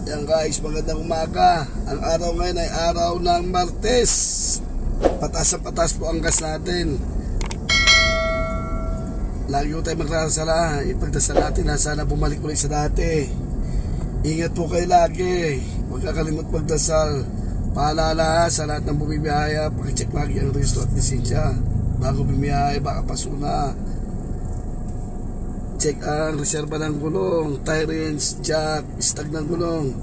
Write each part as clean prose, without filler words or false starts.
Yan guys, magandang umaga. Ang araw ngayon ay araw ng Martes. Patas ang patas po ang gas natin. Lagi ko tayo magdasala. Ipagdasal natin na sana bumalik ulit sa dati. Ingat po kayo lagi. Huwag kakalimot magdasal. Paalala sa lahat ng bumibiyaya, pakicheck lagi ang resto at lisensya. Bago bumibiyaya, baka pasuna. Check ang reserba ng gulong, tie wrench, jack, stag ng gulong,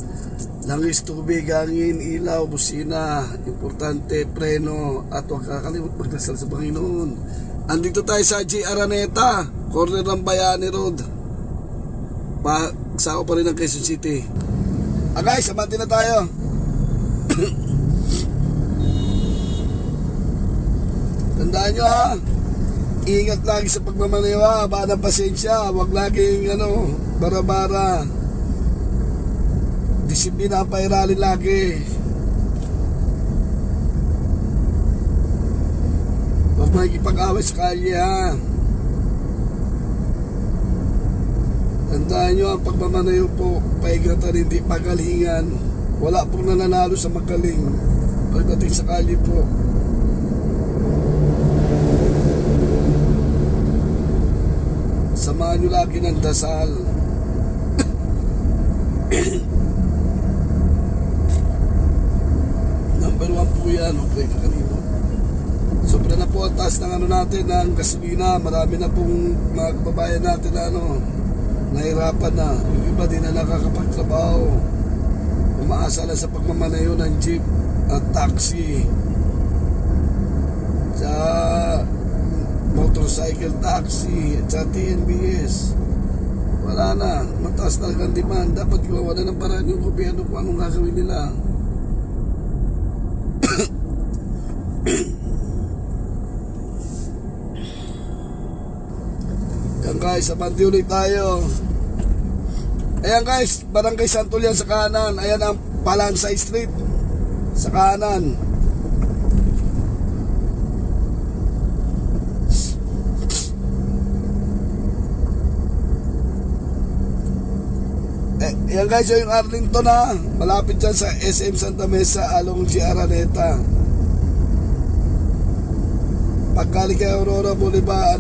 langis, tubig, hangin, ilaw, busina, importante, preno, at huwag kakalimot magdasal sa Panginoon. Andito tayo sa J. Araneta, corner ng Bayani Road. Sako pa rin ng Quezon City. Guys, abante na tayo. Tandaan nyo ha, ingat lagi sa pagmamaneho, haba ng pasensya, huwag laging bara-bara. Disiplina ang pairalin lagi. Huwag makikipag-away sa kalye ha. Tandaan nyo, ang pagmamaneho po, paigatan, hindi pagalingan. Wala pong nananalo sa magaling pagdating sa kalye po. Samahan nyo lagi ng dasal. Number 1 po yan, huwag kayo kakalimot. Sobra na po ang taas ng natin, ng gasolina. Marami na pong mga kababayan natin na nahirapan na. Yung iba din na nakakapagtrabaho. Umaasa na sa pagmamaneho ng jeep at taxi, sa motorcycle taxi at sa TNBS. Wala na, mataas talagang demand. Dapat gawa na ng paraan yung gobyerno kung anong gagawin nila. Yan guys, abante ulit tayo. Ayan guys, Barangay Santulian sa kanan. Ayan ang Palansay Street sa kanan. Yan guys, yung Arlington na malapit dyan sa SM Santa Mesa along J. Araneta. Pagkali kay Aurora Boulevard,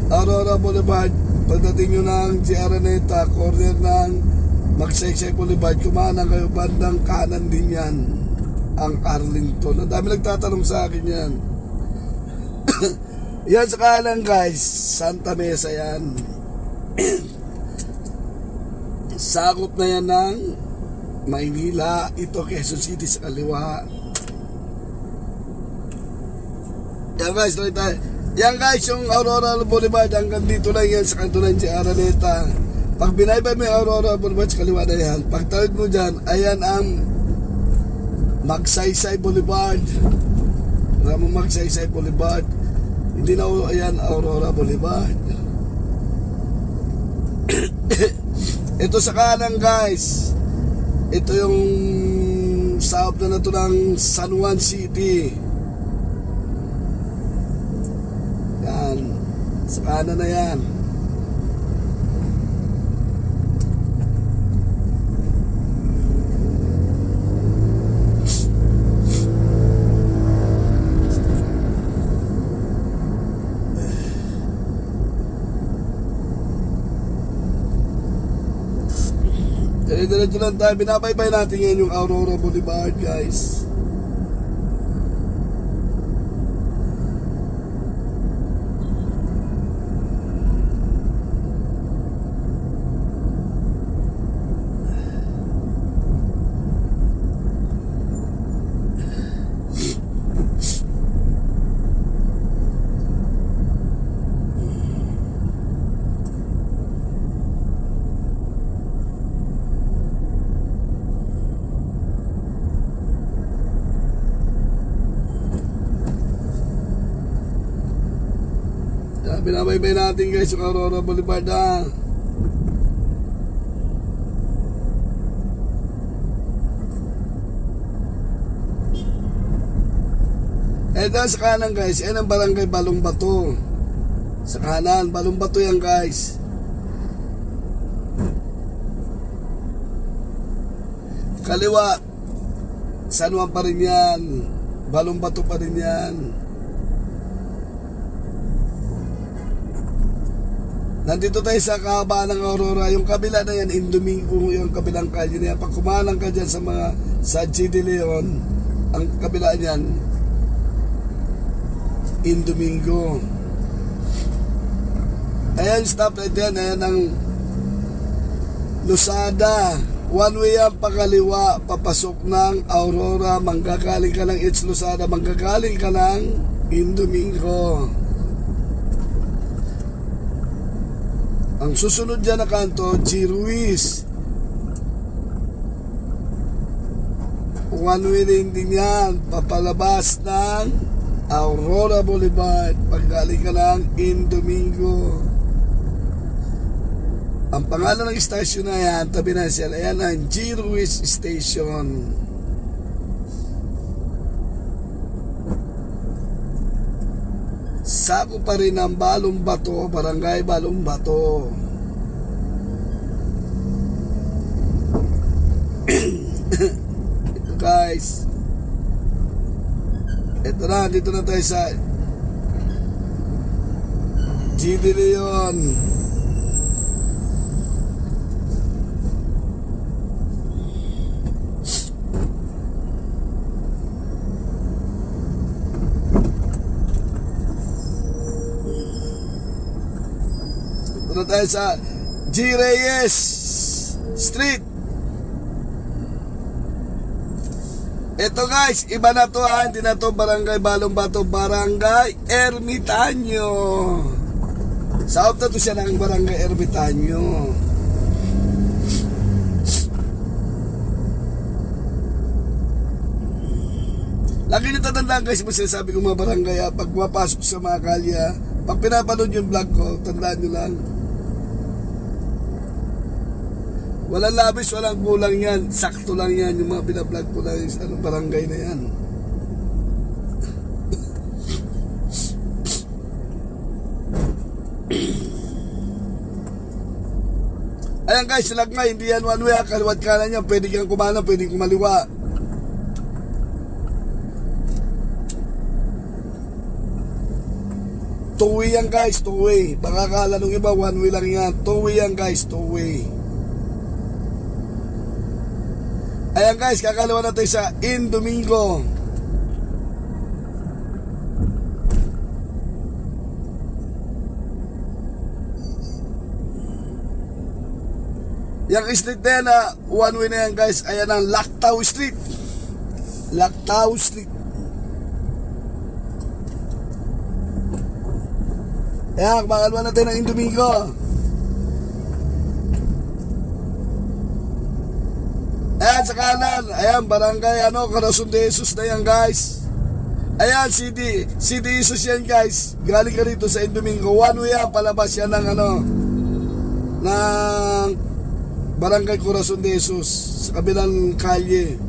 Aurora Boulevard, pagdating nyo ng J. Araneta, corner ng Magsaysay Boulevard, kumanan kayo, bandang kanan din yan ang Arlington. Ang dami nagtatanong sa akin yan. Yan sa kanan guys, Santa Mesa yan. Sakop na yan ng Maynila. Ito Quezon City sa kaliwa. Yan guys, yan guys, yung Aurora Boulevard hanggang dito lang yan sa kanto ng J. Araneta. Pag binaybay mo yung Aurora Boulevard sa kaliwa na yan, pag tawid mo dyan, ayan ang Magsaysay Boulevard. Ramon Magsaysay Boulevard. Hindi na ayan Aurora Boulevard. Ito sa kanan guys, ito yung south na to ng San Juan City. Yan, sa kanan na yan. Diretso lang tayo, binabaybay natin ngayon yung Aurora Boulevard guys. Binabaybay natin guys yung Aurora Boulevard ha. Ito sa kanan guys, yan ang barangay Balong Bato. Sa kanan, Balong Bato yan guys. Kaliwa, San Juan pa rin yan. Balong Bato pa rin yan. Nandito tayo sa kahabaan ng Aurora. Yung kabila na yan, Indomingo, yung kabilang kalye na yan. Pag kumalang ka dyan sa G. De Leon, ang kabila niyan, Indomingo. Ayan, stoplight yan. Ayan ang Lusada. One way yan, pakaliwa, papasok ng Aurora. Manggagaling ka ng It's Lusada. Manggagaling ka ng Indomingo. Ang susunod dyan na kanto, G. Ruiz. One way din yan, papalabas ng Aurora Boulevard. Paggaling ka ng Indomingo. Ang pangalan ng station na yan, tabi na siya, ayan ang G. Ruiz Station. Sako pa rin ang Balong Bato, Barangay Balong Bato. Ito guys. Ito na, dito na tayo sa G. De Leon. Dito tayo sa G. Reyes Street. Ito guys, iba na to ha. Hindi na to Barangay Balong Bato, Barangay Ermitanyo. South na to siya ng Barangay Ermitanyo. Lagi nyo tatandaan guys, mo sinasabi ko mga barangay ha, pag mapasok sa mga kalya, pag pinapanood yung vlog ko, tandaan nyo lang. Walang labis, walang kulang yan. Sakto lang yan yung mga binablog ko na yung barangay na yan. Ayan guys, silag nga, hindi yan one way. Kaliwat kanan yan, pwede kang kumana, pwede kumaliwa. Two way yan guys, two way. Baka akala nung iba, one way lang yan. Two way yan guys, two way. Ayan guys, kakalawa natin sa Indomingo. Yang street na yan na one way na yan guys. Ayan ang Lactau Street. Lactau Street. Ayan, kakalawa natin ang Indomingo. Ayan sa kanan, ayan barangay Corazon de Jesus na yan guys. Ayan CD Jesus yan guys. Galing ka rito sa Indomingo, one way yan, palabas yan ng ng barangay Corazon de Jesus sa kabilang kalye.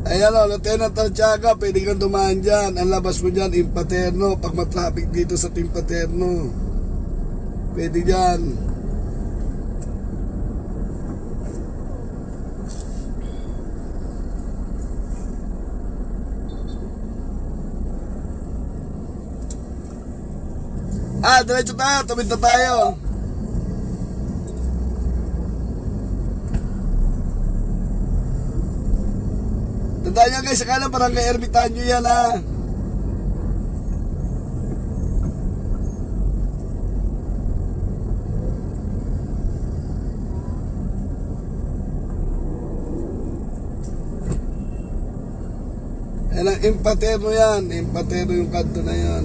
Ayan o, Lieutenant Artiaga, pwede kang dumaan dyan. Ang labas mo dyan, Impaterno. Pag matraffic dito sa Impaterno, pwede dyan. Diretso tayo, tumid na tayo. Tandaan nyo guys, akala Barangay Ermitanyo yan ha. Ayan ang Impaterno yan. Impaterno yung kanto na yan.